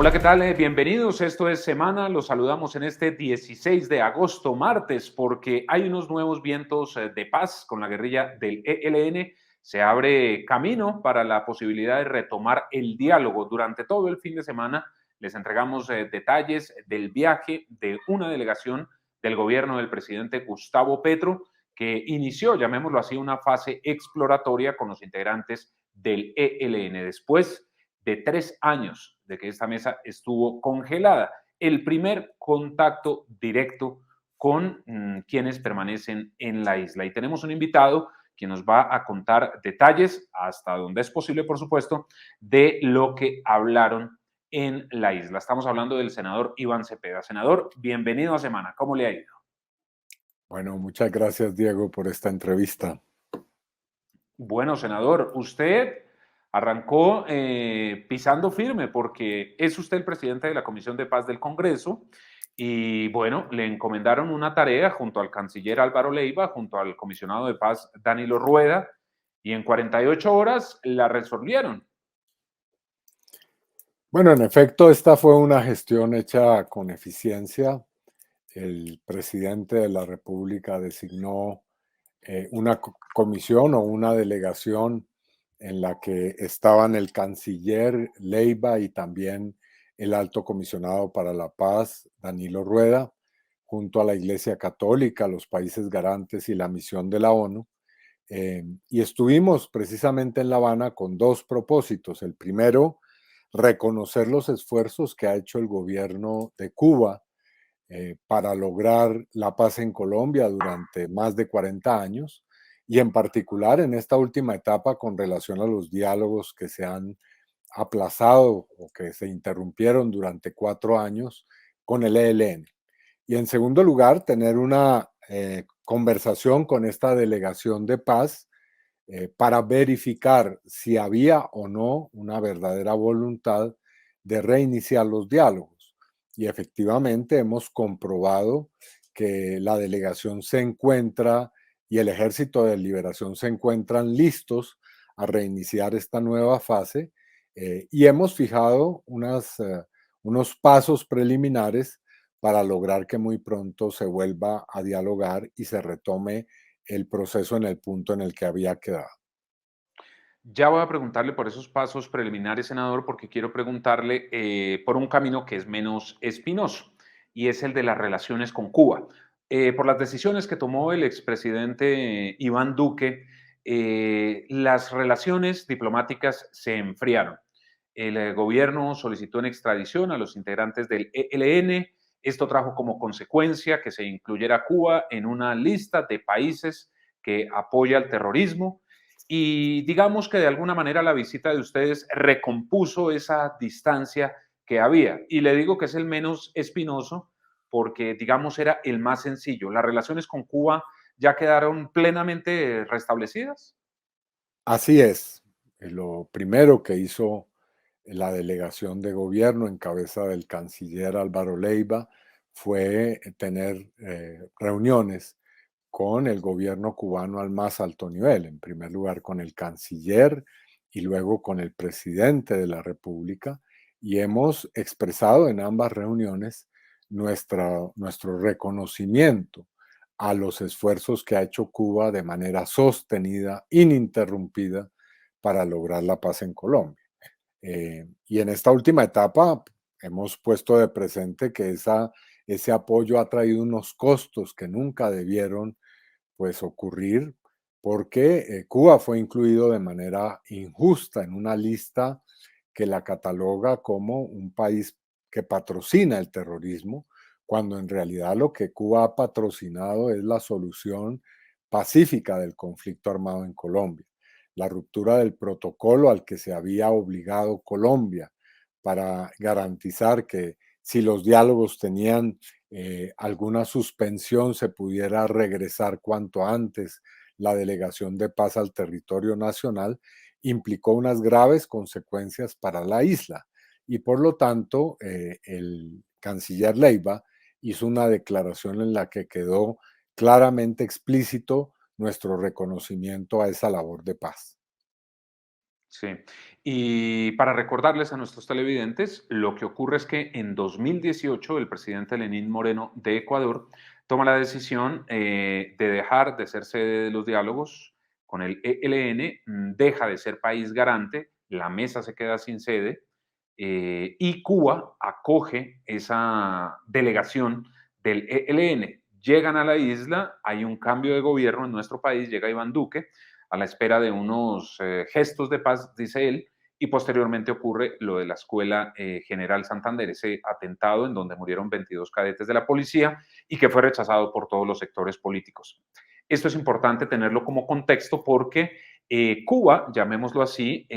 Hola, ¿qué tal? Bienvenidos. Esto es Semana. Los saludamos en este 16 de agosto, martes, porque hay unos nuevos vientos de paz con la guerrilla del ELN. Se abre camino para la posibilidad de retomar el diálogo. Durante todo el fin de semana les entregamos detalles del viaje de una delegación del gobierno del presidente Gustavo Petro, que inició, llamémoslo así, una fase exploratoria con los integrantes del ELN. Después de 3 años de que esta mesa estuvo congelada. El primer contacto directo con quienes permanecen en la isla. Y tenemos un invitado que nos va a contar detalles, hasta donde es posible, por supuesto, de lo que hablaron en la isla. Estamos hablando del senador Iván Cepeda. Senador, bienvenido a Semana. ¿Cómo le ha ido? Bueno, muchas gracias, Diego, por esta entrevista. Bueno, senador, usted arrancó pisando firme porque es usted el presidente de la Comisión de Paz del Congreso y bueno, le encomendaron una tarea junto al canciller Álvaro Leiva, junto al comisionado de paz Danilo Rueda y en 48 horas la resolvieron. Bueno, en efecto, esta fue una gestión hecha con eficiencia. El presidente de la República designó una comisión o una delegación en la que estaban el canciller Leiva y también el alto comisionado para la paz, Danilo Rueda, junto a la Iglesia Católica, los países garantes y la misión de la ONU. Y estuvimos precisamente en La Habana con dos propósitos. El primero, reconocer los esfuerzos que ha hecho el gobierno de Cuba para lograr la paz en Colombia durante más de 40 años y en particular en esta última etapa con relación a los diálogos que se han aplazado o que se interrumpieron durante 4 años con el ELN. Y en segundo lugar, tener una conversación con esta delegación de paz para verificar si había o no una verdadera voluntad de reiniciar los diálogos. Y efectivamente hemos comprobado que la delegación se encuentra y el Ejército de Liberación se encuentran listos a reiniciar esta nueva fase y hemos fijado unos pasos preliminares para lograr que muy pronto se vuelva a dialogar y se retome el proceso en el punto en el que había quedado. Ya voy a preguntarle por esos pasos preliminares, senador, porque quiero preguntarle por un camino que es menos espinoso y es el de las relaciones con Cuba. Por las decisiones que tomó el expresidente Iván Duque, las relaciones diplomáticas se enfriaron. El gobierno solicitó en extradición a los integrantes del ELN. Esto trajo como consecuencia que se incluyera a Cuba en una lista de países que apoya el terrorismo y digamos que de alguna manera la visita de ustedes recompuso esa distancia que había. Y le digo que es el menos espinoso porque, digamos, era el más sencillo. Las relaciones con Cuba ya quedaron plenamente restablecidas. Así es. Lo primero que hizo la delegación de gobierno en cabeza del canciller Álvaro Leiva fue tener reuniones con el gobierno cubano al más alto nivel, en primer lugar con el canciller y luego con el presidente de la República, y hemos expresado en ambas reuniones nuestro reconocimiento a los esfuerzos que ha hecho Cuba de manera sostenida, ininterrumpida, para lograr la paz en Colombia. Y en esta última etapa hemos puesto de presente que ese apoyo ha traído unos costos que nunca debieron pues ocurrir porque Cuba fue incluido de manera injusta en una lista que la cataloga como un país que patrocina el terrorismo, cuando en realidad lo que Cuba ha patrocinado es la solución pacífica del conflicto armado en Colombia, la ruptura del protocolo al que se había obligado Colombia para garantizar que si los diálogos tenían alguna suspensión se pudiera regresar cuanto antes la delegación de paz al territorio nacional, implicó unas graves consecuencias para la isla. Y por lo tanto, el canciller Leiva hizo una declaración en la que quedó claramente explícito nuestro reconocimiento a esa labor de paz. Sí. Y para recordarles a nuestros televidentes, lo que ocurre es que en 2018 el presidente Lenín Moreno de Ecuador toma la decisión de dejar de ser sede de los diálogos con el ELN, deja de ser país garante, la mesa se queda sin sede y Cuba acoge esa delegación del ELN. Llegan a la isla, hay un cambio de gobierno en nuestro país, llega Iván Duque a la espera de unos gestos de paz, dice él, y posteriormente ocurre lo de la Escuela General Santander, ese atentado en donde murieron 22 cadetes de la policía y que fue rechazado por todos los sectores políticos. Esto es importante tenerlo como contexto porque Cuba, llamémoslo así,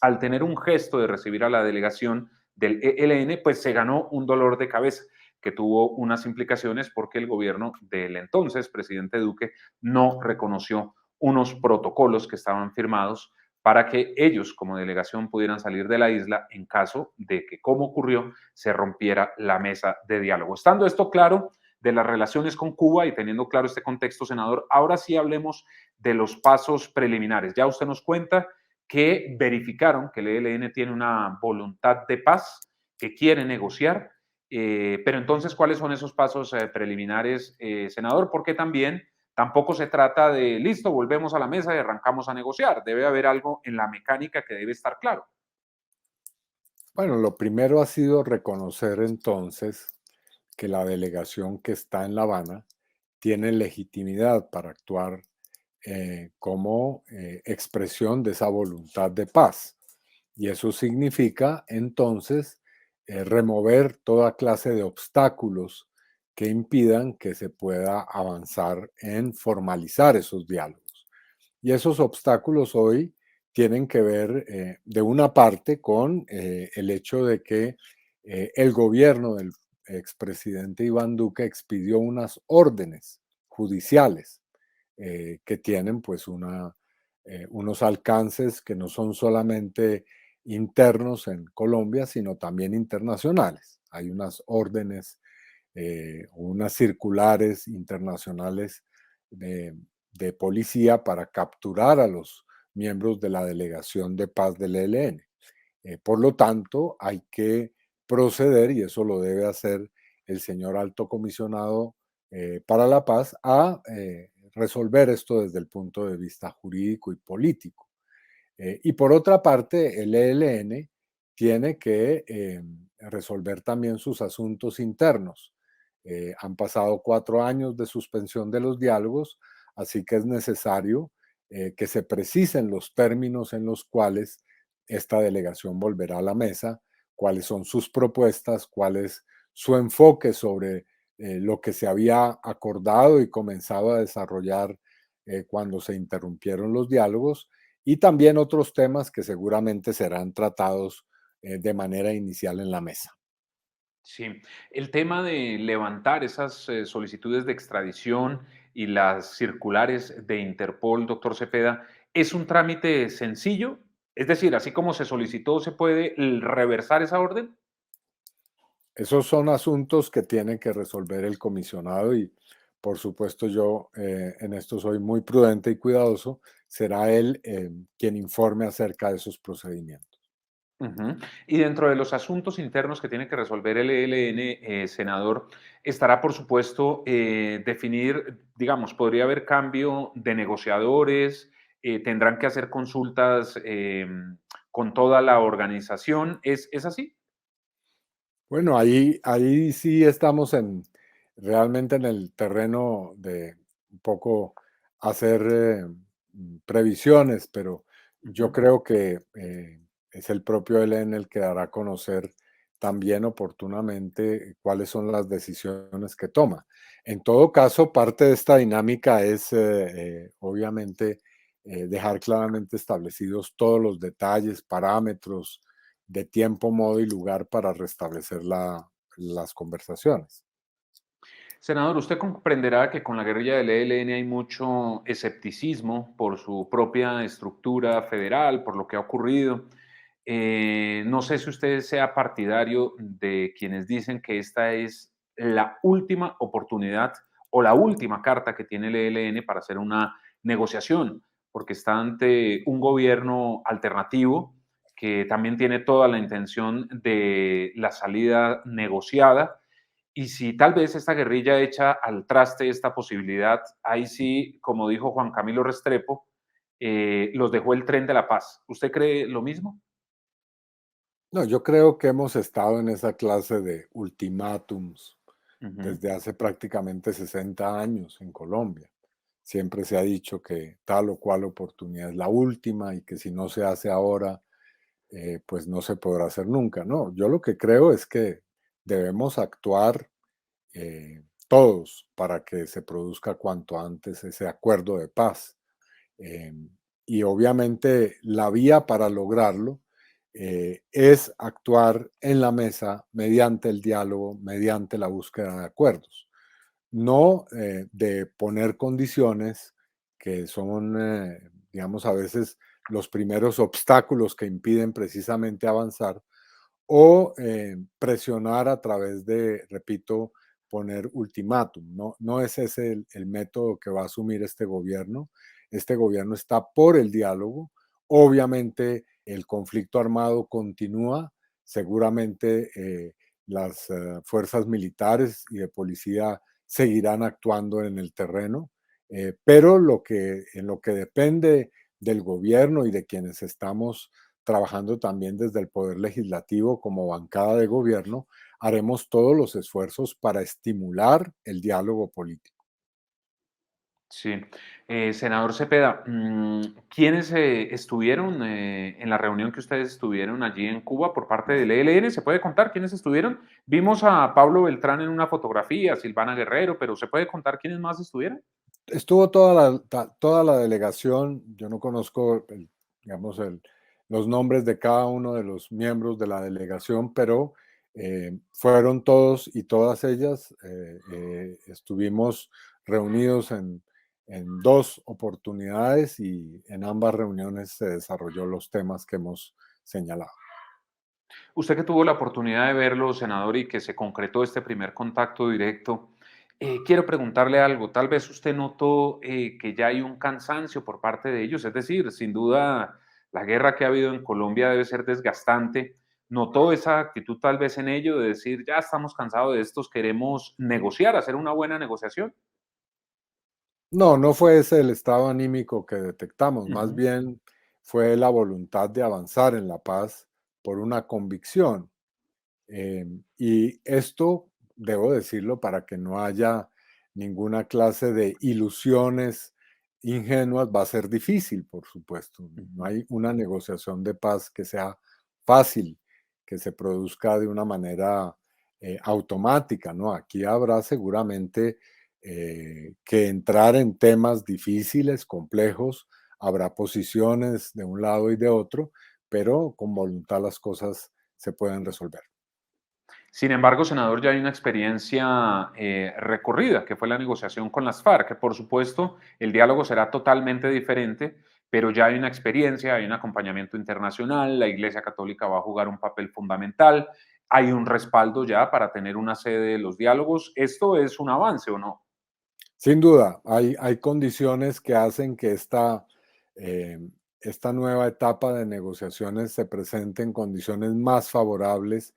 al tener un gesto de recibir a la delegación del ELN, pues se ganó un dolor de cabeza que tuvo unas implicaciones porque el gobierno del entonces presidente Duque no reconoció unos protocolos que estaban firmados para que ellos como delegación pudieran salir de la isla en caso de que, como ocurrió, se rompiera la mesa de diálogo. Estando esto claro de las relaciones con Cuba y teniendo claro este contexto, senador, ahora sí hablemos de los pasos preliminares. Ya usted nos cuenta que verificaron que el ELN tiene una voluntad de paz, que quiere negociar, pero entonces, ¿cuáles son esos pasos preliminares, senador? Porque también tampoco se trata de, listo, volvemos a la mesa y arrancamos a negociar. Debe haber algo en la mecánica que debe estar claro. Bueno, lo primero ha sido reconocer entonces que la delegación que está en La Habana tiene legitimidad para actuar como expresión de esa voluntad de paz. Y eso significa entonces remover toda clase de obstáculos que impidan que se pueda avanzar en formalizar esos diálogos. Y esos obstáculos hoy tienen que ver, de una parte, con el hecho de que el gobierno del expresidente Iván Duque expidió unas órdenes judiciales que tienen pues unos alcances que no son solamente internos en Colombia, sino también internacionales. Hay unas órdenes, unas circulares internacionales de, de policía para capturar a los miembros de la delegación de paz del ELN. Por lo tanto, hay que proceder, y eso lo debe hacer el señor alto comisionado para la paz, a resolver esto desde el punto de vista jurídico y político. Y por otra parte, el ELN tiene que resolver también sus asuntos internos. Han pasado 4 años de suspensión de los diálogos, así que es necesario que se precisen los términos en los cuales esta delegación volverá a la mesa, cuáles son sus propuestas, cuál es su enfoque sobre lo que se había acordado y comenzado a desarrollar cuando se interrumpieron los diálogos, y también otros temas que seguramente serán tratados de manera inicial en la mesa. Sí, el tema de levantar esas solicitudes de extradición y las circulares de Interpol, doctor Cepeda, ¿es un trámite sencillo? Es decir, así como se solicitó, ¿se puede reversar esa orden? Esos son asuntos que tiene que resolver el comisionado y, por supuesto, yo en esto soy muy prudente y cuidadoso. Será él quien informe acerca de esos procedimientos. Ujú. Y dentro de los asuntos internos que tiene que resolver el ELN, senador, estará, por supuesto, definir, digamos, podría haber cambio de negociadores, tendrán que hacer consultas con toda la organización. ¿Es así? Bueno, ahí sí estamos realmente en el terreno de un poco hacer previsiones, pero yo Ujú. creo que es el propio ELN el que dará a conocer también oportunamente cuáles son las decisiones que toma. En todo caso, parte de esta dinámica es obviamente dejar claramente establecidos todos los detalles, parámetros, de tiempo, modo y lugar para restablecer las conversaciones. Senador, usted comprenderá que con la guerrilla del ELN hay mucho escepticismo por su propia estructura federal, por lo que ha ocurrido. No sé si usted sea partidario de quienes dicen que esta es la última oportunidad o la última carta que tiene el ELN para hacer una negociación, porque está ante un gobierno alternativo que también tiene toda la intención de la salida negociada. Y si tal vez esta guerrilla echa al traste esta posibilidad, ahí sí, como dijo Juan Camilo Restrepo, los dejó el tren de la paz. ¿Usted cree lo mismo? No, yo creo que hemos estado en esa clase de ultimátums Ujú. desde hace prácticamente 60 años en Colombia. Siempre se ha dicho que tal o cual oportunidad es la última y que si no se hace ahora, pues no se podrá hacer nunca. No, yo lo que creo es que debemos actuar todos para que se produzca cuanto antes ese acuerdo de paz. Em, y obviamente la vía para lograrlo es actuar en la mesa mediante el diálogo, mediante la búsqueda de acuerdos, no de poner condiciones que son, digamos, a veces los primeros obstáculos que impiden precisamente avanzar o presionar a través de, repito, poner ultimátum. No, no es ese el método que va a asumir este gobierno. Este gobierno está por el diálogo. Obviamente el conflicto armado continúa. Seguramente las fuerzas militares y de policía seguirán actuando en el terreno, pero en lo que depende del gobierno y de quienes estamos trabajando también desde el Poder Legislativo como bancada de gobierno, haremos todos los esfuerzos para estimular el diálogo político. Sí. Senador Cepeda, ¿quiénes estuvieron en la reunión que ustedes estuvieron allí en Cuba por parte del ELN? ¿Se puede contar quiénes estuvieron? Vimos a Pablo Beltrán en una fotografía, a Silvana Guerrero, pero ¿se puede contar quiénes más estuvieron? Estuvo toda la delegación, yo no conozco digamos, los nombres de cada uno de los miembros de la delegación, pero fueron todos y todas ellas. Estuvimos reunidos en dos oportunidades y en ambas reuniones se desarrolló los temas que hemos señalado. Usted que tuvo la oportunidad de verlo, senador, y que se concretó este primer contacto directo, quiero preguntarle algo. Tal vez usted notó que ya hay un cansancio por parte de ellos, es decir, sin duda la guerra que ha habido en Colombia debe ser desgastante. ¿Notó esa actitud tal vez en ello de decir, ya estamos cansados de estos, queremos negociar, hacer una buena negociación? No, no fue ese el estado anímico que detectamos, más Ujú. bien fue la voluntad de avanzar en la paz por una convicción. Y esto, debo decirlo, para que no haya ninguna clase de ilusiones ingenuas, va a ser difícil, por supuesto. No Ujú. hay una negociación de paz que sea fácil, que se produzca de una manera automática, ¿no? Aquí habrá seguramente que entrar en temas difíciles, complejos, habrá posiciones de un lado y de otro, pero con voluntad las cosas se pueden resolver. Sin embargo, senador, ya hay una experiencia recorrida, que fue la negociación con las FARC, que por supuesto el diálogo será totalmente diferente, pero ya hay una experiencia, hay un acompañamiento internacional, la Iglesia Católica va a jugar un papel fundamental, hay un respaldo ya para tener una sede de los diálogos. ¿Esto es un avance o no? Sin duda, hay condiciones que hacen que eh, esta nueva etapa de negociaciones se presente en condiciones más favorables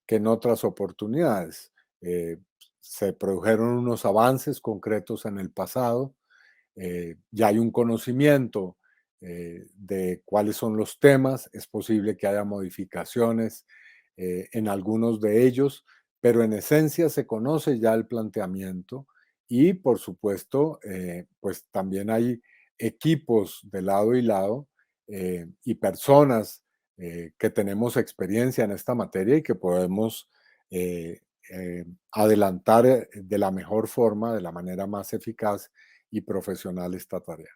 que en otras oportunidades. Eh, Se produjeron unos avances concretos en el pasado, ya hay un conocimiento de cuáles son los temas, es posible que haya modificaciones en algunos de ellos, pero en esencia se conoce ya el planteamiento y por supuesto, pues también hay equipos de lado y lado y personas que tenemos experiencia en esta materia y que podemos eh, adelantar de la mejor forma, de la manera más eficaz y profesional esta tarea.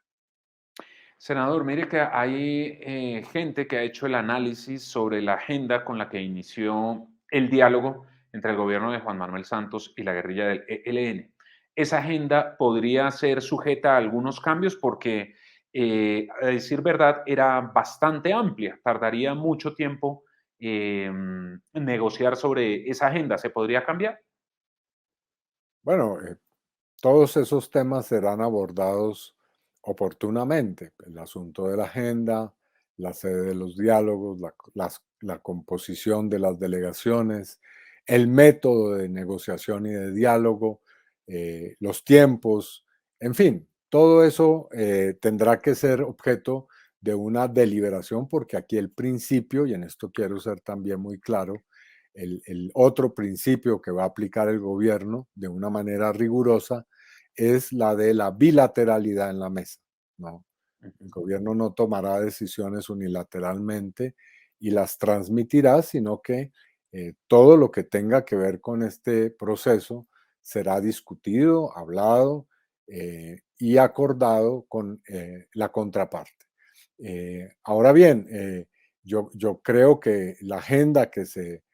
Senador, mire que hay gente que ha hecho el análisis sobre la agenda con la que inició el diálogo entre el gobierno de Juan Manuel Santos y la guerrilla del ELN. Esa agenda podría ser sujeta a algunos cambios porque, a decir verdad, era bastante amplia. Tardaría mucho tiempo negociar sobre esa agenda. ¿Se podría cambiar? Bueno, todos esos temas serán abordados oportunamente. El asunto de la agenda, la sede de los diálogos, la composición de las delegaciones, el método de negociación y de diálogo, los tiempos, en fin, todo eso tendrá que ser objeto de una deliberación porque aquí el principio, y en esto quiero ser también muy claro, el otro principio que va a aplicar el gobierno de una manera rigurosa es la de la bilateralidad en la mesa, ¿no? El Ujú. gobierno no tomará decisiones unilateralmente y las transmitirá, sino que todo lo que tenga que ver con este proceso será discutido, hablado y acordado con la contraparte. Ahora bien, yo creo que la agenda que se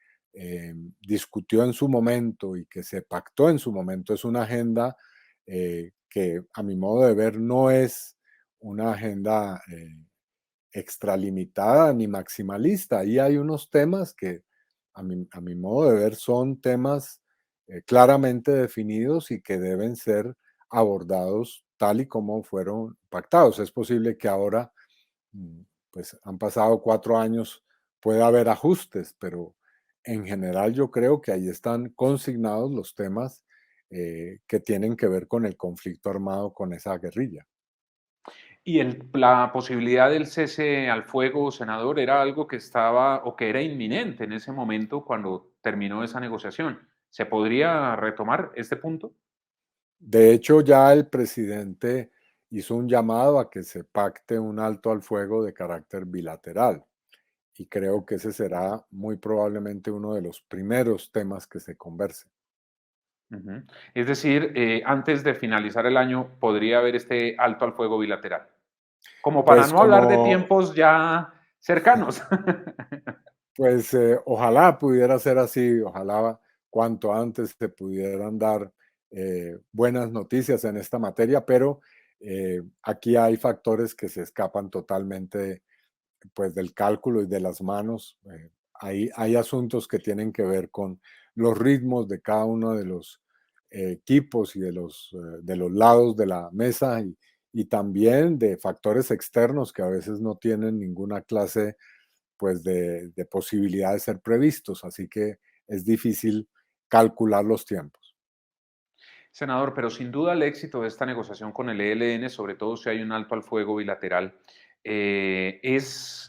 discutió en su momento y que se pactó en su momento es una agenda que a mi modo de ver no es una agenda extralimitada ni maximalista. Ahí hay unos temas que a mi modo de ver son temas claramente definidos y que deben ser abordados tal y como fueron pactados. Es posible que ahora, mm, pues han pasado 4 años, pueda haber ajustes, pero en general yo creo que ahí están consignados los temas que tienen que ver con el conflicto armado con esa guerrilla. Y la posibilidad del cese al fuego, senador, era algo que estaba o que era inminente en ese momento cuando terminó esa negociación. ¿Se podría retomar este punto? De hecho, ya el presidente hizo un llamado a que se pacte un alto al fuego de carácter bilateral y creo que ese será muy probablemente uno de los primeros temas que se converse. Ujú. Es decir, antes de finalizar el año podría haber este alto al fuego bilateral. Como para Pues no hablar de como, tiempos ya cercanos. pues ojalá pudiera ser así, ojalá cuanto antes se pudieran dar buenas noticias en esta materia, pero aquí hay factores que se escapan totalmente pues del cálculo y de las manos. Hay asuntos que tienen que ver con los ritmos de cada uno de los equipos y de los lados de la mesa y también de factores externos que a veces no tienen ninguna clase pues de posibilidad de ser previstos, así que es difícil calcular los tiempos. Senador, pero sin duda el éxito de esta negociación con el ELN, sobre todo si hay un alto al fuego bilateral, es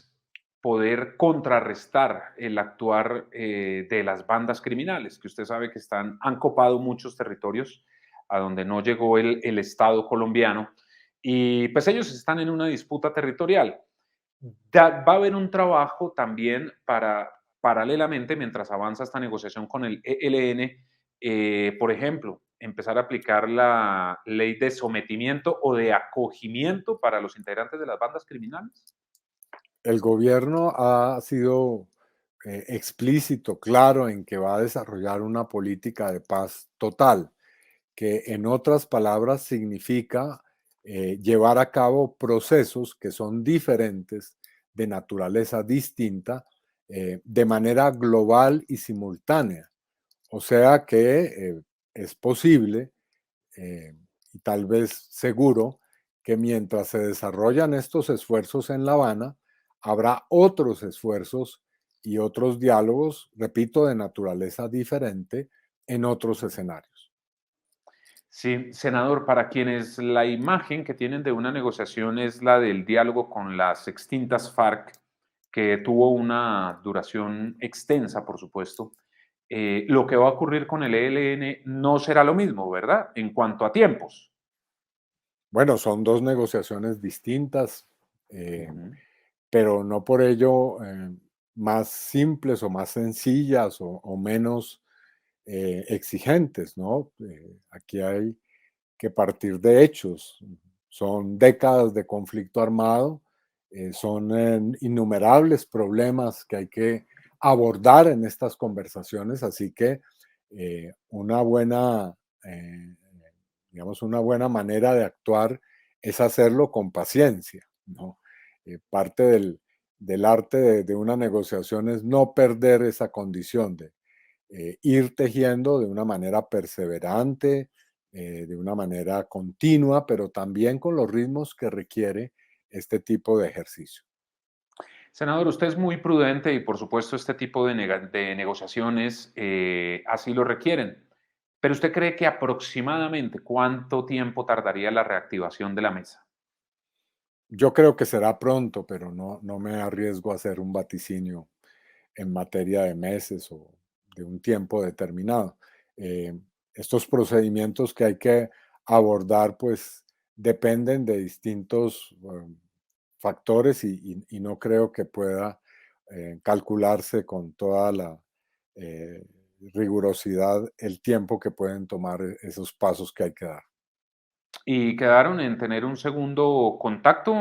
poder contrarrestar el actuar de las bandas criminales, que usted sabe que han copado muchos territorios a donde no llegó el Estado colombiano, y pues ellos están en una disputa territorial. Va a haber un trabajo también para, paralelamente, mientras avanza esta negociación con el ELN, por ejemplo, empezar a aplicar la ley de sometimiento o de acogimiento para los integrantes de las bandas criminales. El gobierno ha sido explícito, claro, en que va a desarrollar una política de paz total, que en otras palabras significa llevar a cabo procesos que son diferentes, de naturaleza distinta, de manera global y simultánea. O sea que es posible y tal vez seguro que mientras se desarrollan estos esfuerzos en La Habana, habrá otros esfuerzos y otros diálogos, repito, de naturaleza diferente en otros escenarios. Sí, senador, para quienes la imagen que tienen de una negociación es la del diálogo con las extintas FARC, que tuvo una duración extensa, por supuesto, lo que va a ocurrir con el ELN no será lo mismo, ¿verdad? En cuanto a tiempos. Bueno, son dos negociaciones distintas, eh, Ujú. pero no por ello más simples o más sencillas o menos exigentes, ¿no? Aquí hay que partir de hechos. Son décadas de conflicto armado, son innumerables problemas que hay que abordar en estas conversaciones, así que una buena, digamos, una buena manera de actuar es hacerlo con paciencia, ¿no? Parte del arte de una negociación es no perder esa condición de ir tejiendo de una manera perseverante, de una manera continua, pero también con los ritmos que requiere este tipo de ejercicio. Senador, usted es muy prudente y por supuesto este tipo de negociaciones así lo requieren. Pero ¿usted cree que aproximadamente cuánto tiempo tardaría la reactivación de la mesa? Yo creo que será pronto, pero no me arriesgo a hacer un vaticinio en materia de meses o de un tiempo determinado. Eh, Estos procedimientos que hay que abordar, pues dependen de distintos factores y no creo que pueda calcularse con toda la eh, rigurosidad el tiempo que pueden tomar esos pasos que hay que dar. ¿Y quedaron en tener un segundo contacto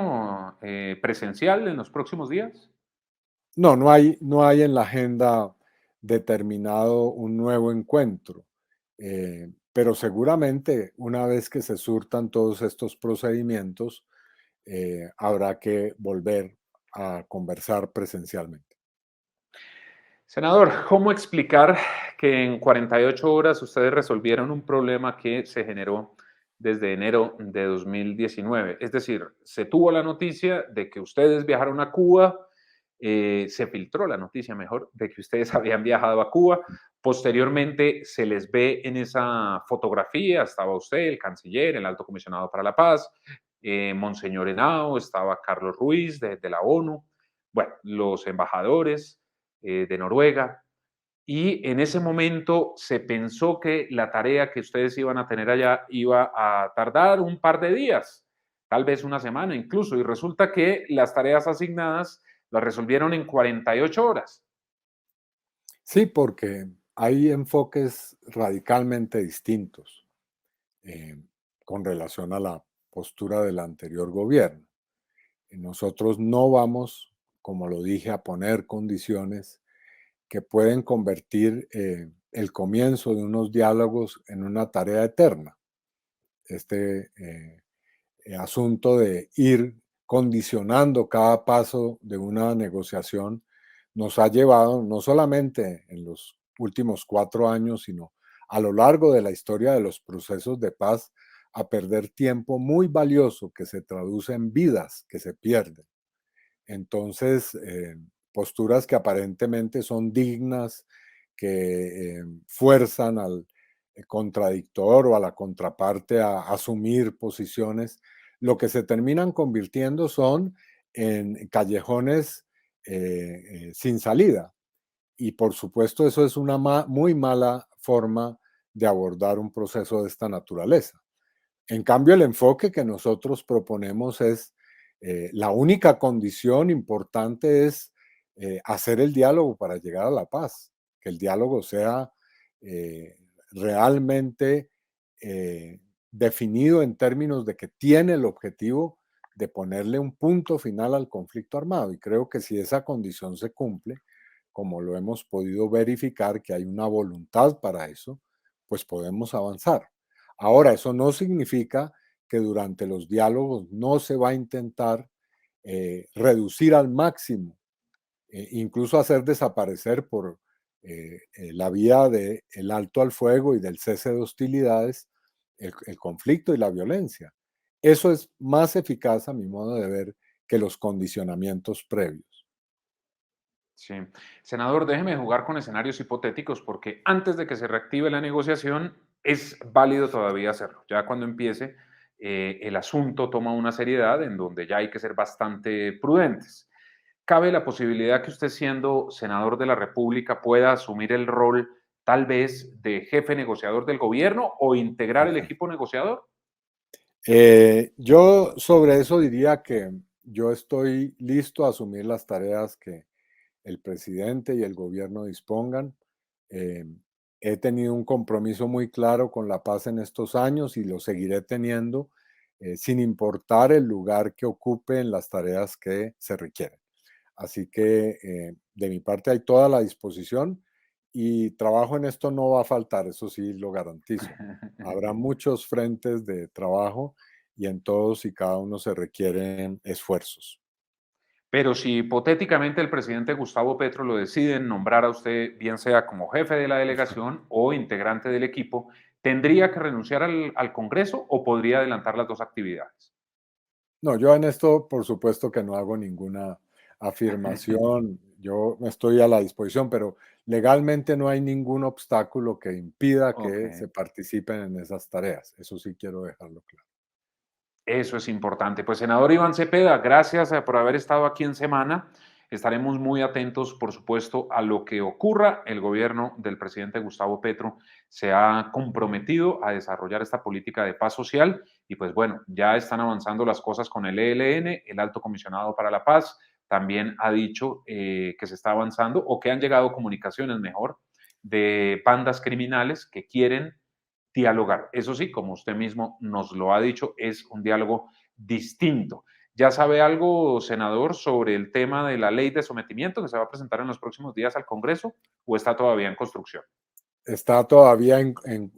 presencial en los próximos días? No, no hay en la agenda determinado un nuevo encuentro, pero seguramente una vez que se surtan todos estos procedimientos, habrá que volver a conversar presencialmente. Senador, ¿cómo explicar que en 48 horas ustedes resolvieron un problema que se generó desde enero de 2019? Es decir, se tuvo la noticia de que ustedes viajaron a Cuba, se filtró la noticia, mejor, de que ustedes habían viajado a Cuba. Posteriormente se les ve en esa fotografía, estaba usted, el canciller, el alto comisionado para la paz, Monseñor Henao, estaba Carlos Ruiz de la ONU, bueno, los embajadores de Noruega. Y en ese momento se pensó que la tarea que ustedes iban a tener allá iba a tardar un par de días, tal vez una semana incluso, y resulta que las tareas asignadas las resolvieron en 48 horas. Sí, porque hay enfoques radicalmente distintos eh, con relación a la postura del anterior gobierno. Y nosotros no vamos, como lo dije, a poner condiciones que pueden convertir el comienzo de unos diálogos en una tarea eterna. Este asunto de ir condicionando cada paso de una negociación nos ha llevado no solamente en los últimos 4 años, sino a lo largo de la historia de los procesos de paz, a perder tiempo muy valioso que se traduce en vidas que se pierden. Entonces, posturas que aparentemente son dignas, que fuerzan al contradictor o a la contraparte a asumir posiciones, lo que se terminan convirtiendo son en callejones sin salida. Y por supuesto eso es una muy mala forma de abordar un proceso de esta naturaleza. En cambio, el enfoque que nosotros proponemos es, la única condición importante es hacer el diálogo para llegar a la paz, que el diálogo sea realmente definido en términos de que tiene el objetivo de ponerle un punto final al conflicto armado. Y creo que si esa condición se cumple, como lo hemos podido verificar que hay una voluntad para eso, pues podemos avanzar. Ahora, eso no significa que durante los diálogos no se va a intentar reducir al máximo, incluso hacer desaparecer por la vía del alto al fuego y del cese de hostilidades el conflicto y la violencia. Eso es más eficaz, a mi modo de ver, que los condicionamientos previos. Sí. Senador, déjeme jugar con escenarios hipotéticos porque antes de que se reactive la negociación es válido todavía hacerlo. Ya cuando empiece, el asunto toma una seriedad en donde ya hay que ser bastante prudentes. ¿Cabe la posibilidad que usted, siendo senador de la República, pueda asumir el rol tal vez de jefe negociador del gobierno o integrar el equipo negociador? Yo sobre eso diría que yo estoy listo a asumir las tareas que el presidente y el gobierno dispongan. Eh, He tenido un compromiso muy claro con la paz en estos años y lo seguiré teniendo sin importar el lugar que ocupe en las tareas que se requieren. Así que de mi parte hay toda la disposición y trabajo en esto no va a faltar, eso sí lo garantizo. Habrá muchos frentes de trabajo y en todos y cada uno se requieren esfuerzos. Pero si hipotéticamente el presidente Gustavo Petro lo decide nombrar a usted, bien sea como jefe de la delegación o integrante del equipo, ¿Tendría que renunciar al Congreso o podría adelantar las dos actividades? No, yo en esto, por supuesto que no hago ninguna afirmación, yo estoy a la disposición, pero legalmente no hay ningún obstáculo que impida Ok. que se participen en esas tareas. Eso sí quiero dejarlo claro. Eso es importante. Pues senador Iván Cepeda, gracias por haber estado aquí en Semana. Estaremos muy atentos, por supuesto, a lo que ocurra. El gobierno del presidente Gustavo Petro se ha comprometido a desarrollar esta política de paz social y pues bueno, ya están avanzando las cosas con el ELN, el Alto Comisionado para la Paz también ha dicho que se está avanzando o que han llegado comunicaciones mejor de bandas criminales que quieren dialogar. Eso sí, como usted mismo nos lo ha dicho, es un diálogo distinto. ¿Ya sabe algo, senador, sobre el tema de la ley de sometimiento que se va a presentar en los próximos días al Congreso o está todavía en construcción? Está todavía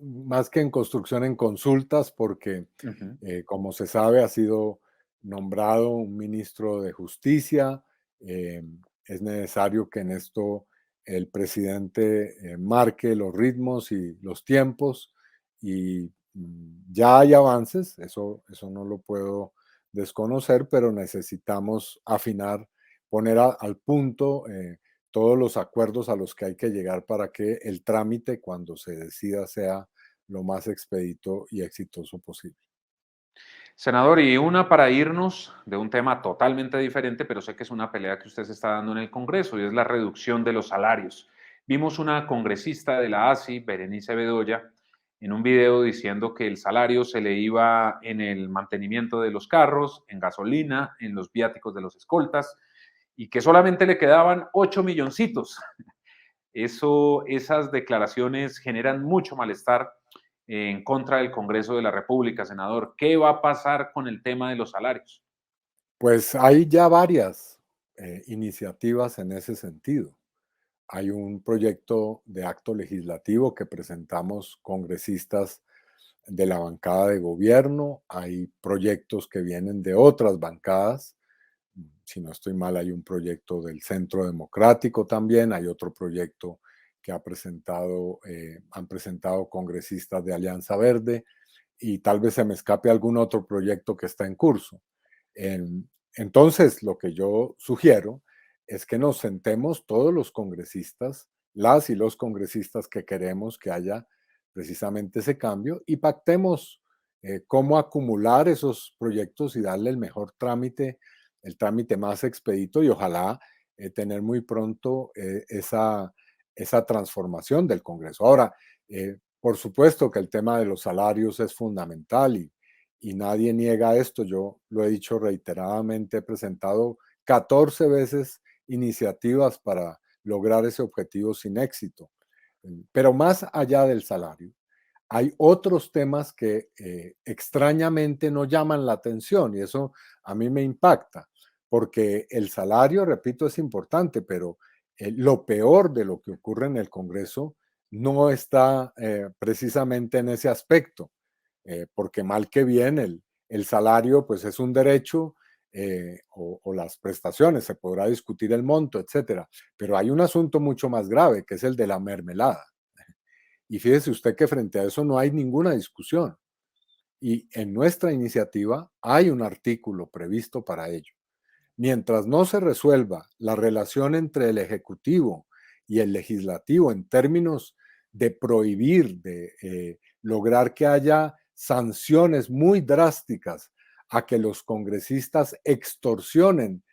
más que en construcción, en consultas, porque, Uh -huh. como se sabe, ha sido nombrado un ministro de Justicia. eh, es necesario que en esto el presidente marque los ritmos y los tiempos, y ya hay avances, eso no lo puedo desconocer, pero necesitamos afinar, poner al punto todos los acuerdos a los que hay que llegar para que el trámite, cuando se decida, sea lo más expedito y exitoso posible. Senador, y una para irnos de un tema totalmente diferente, pero sé que es una pelea que usted se está dando en el Congreso y es la reducción de los salarios. Vimos una congresista de la ASI, Berenice Bedoya, en un video diciendo que el salario se le iba en el mantenimiento de los carros, en gasolina, en los viáticos de los escoltas y que solamente le quedaban 8 milloncitos. Esas declaraciones generan mucho malestar en contra del Congreso de la República, senador. ¿Qué va a pasar con el tema de los salarios? Pues hay ya varias iniciativas en ese sentido. Hay un proyecto de acto legislativo que presentamos congresistas de la bancada de gobierno, hay proyectos que vienen de otras bancadas. Si no estoy mal, hay un proyecto del Centro Democrático también, hay otro proyecto que han presentado congresistas de Alianza Verde, y tal vez se me escape algún otro proyecto que está en curso. Entonces, lo que yo sugiero es que nos sentemos todos los congresistas, las y los congresistas que queremos que haya precisamente ese cambio, y pactemos cómo acumular esos proyectos y darle el mejor trámite, el trámite más expedito, y ojalá tener muy pronto esa transformación del Congreso. Ahora, por supuesto que el tema de los salarios es fundamental, y nadie niega esto. Yo lo he dicho reiteradamente, he presentado 14 veces iniciativas para lograr ese objetivo sin éxito. Pero más allá del salario, hay otros temas que extrañamente no llaman la atención, y eso a mí me impacta, porque el salario, repito, es importante, pero lo peor de lo que ocurre en el Congreso no está precisamente en ese aspecto, porque mal que bien el salario pues es un derecho, o las prestaciones, se podrá discutir el monto, etcétera, pero hay un asunto mucho más grave, que es el de la mermelada. Y fíjese usted que frente a eso no hay ninguna discusión. Y en nuestra iniciativa hay un artículo previsto para ello. Mientras no se resuelva la relación entre el Ejecutivo y el Legislativo en términos de prohibir, de lograr que haya sanciones muy drásticas a que los congresistas extorsionen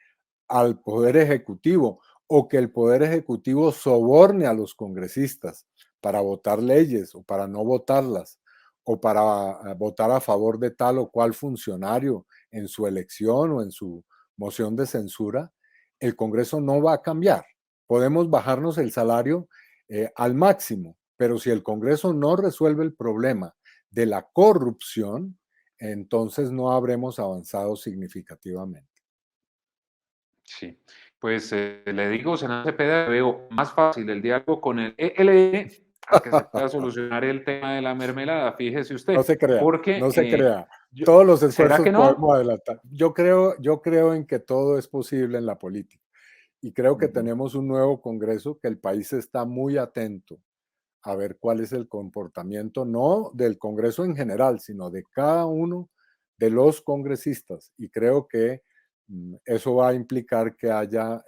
al Poder Ejecutivo, o que el Poder Ejecutivo soborne a los congresistas para votar leyes o para no votarlas, o para votar a favor de tal o cual funcionario en su elección o en su moción de censura, el Congreso no va a cambiar. Podemos bajarnos el salario al máximo, pero si el Congreso no resuelve el problema de la corrupción, entonces no habremos avanzado significativamente. Sí, pues le digo, senador Cepeda, veo más fácil el diálogo con el ELN a que se pueda solucionar el tema de la mermelada, fíjese No usted, se crea, porque no se crea. yo, Todos los ¿será esfuerzos que no? podemos adelantar. Yo creo en que todo es posible en la política, y creo Uh que -huh. tenemos un nuevo Congreso, que el país está muy atento a ver cuál es el comportamiento, no del Congreso en general, sino de cada uno de los congresistas. Y creo que eso va a implicar que haya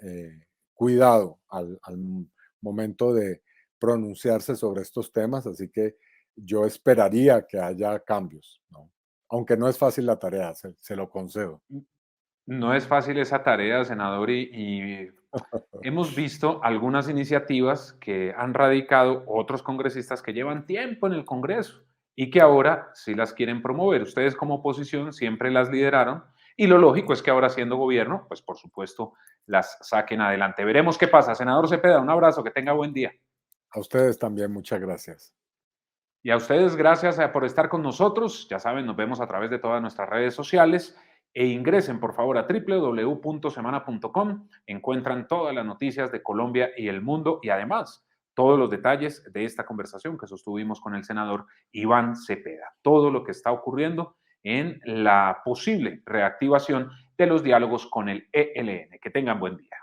cuidado al momento de pronunciarse sobre estos temas, así que yo esperaría que haya cambios, ¿no? Aunque no es fácil la tarea, se lo concedo. No es fácil esa tarea, senador, y hemos visto algunas iniciativas que han radicado otros congresistas que llevan tiempo en el Congreso y que ahora sí las quieren promover. Ustedes como oposición siempre las lideraron y lo lógico es que ahora siendo gobierno, pues por supuesto las saquen adelante. Veremos qué pasa. Senador Cepeda, un abrazo, que tenga buen día. A ustedes también, muchas gracias. Y a ustedes, gracias por estar con nosotros. Ya saben, nos vemos a través de todas nuestras redes sociales e ingresen por favor a www.semana.com. Encuentran todas las noticias de Colombia y el mundo y además todos los detalles de esta conversación que sostuvimos con el senador Iván Cepeda. Todo lo que está ocurriendo en la posible reactivación de los diálogos con el ELN. Que tengan buen día.